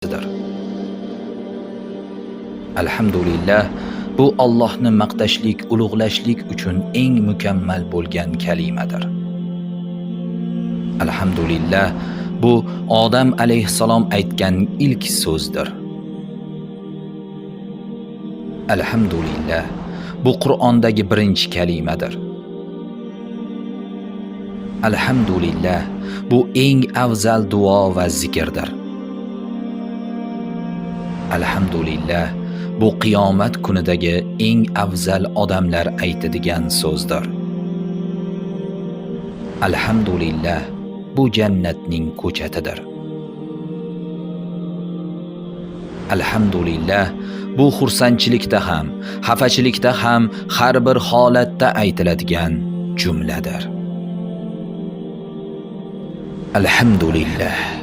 dir. Alhamdulillah, bu Allohni maqtashlik, ulug'lashlik uchun eng mukammal bo'lgan kalimadir. Alhamdulillah, bu Odam alayhissalom aytgan ilk so'zdir. Alhamdulillah, bu Qur'ondagi birinchi kalimadir. Alhamdulillah, bu eng afzal duo va zikrdir. Alhamdulillah, bu qiyomat kunidagi eng afzal odamlar aytadigan so'zdir. Alhamdulillah, bu jannatning ko'chatidir. Alhamdulillah, bu xursandchilikda ham, xafachilikda ham har bir holatda aytiladigan jumladir. Alhamdulillah.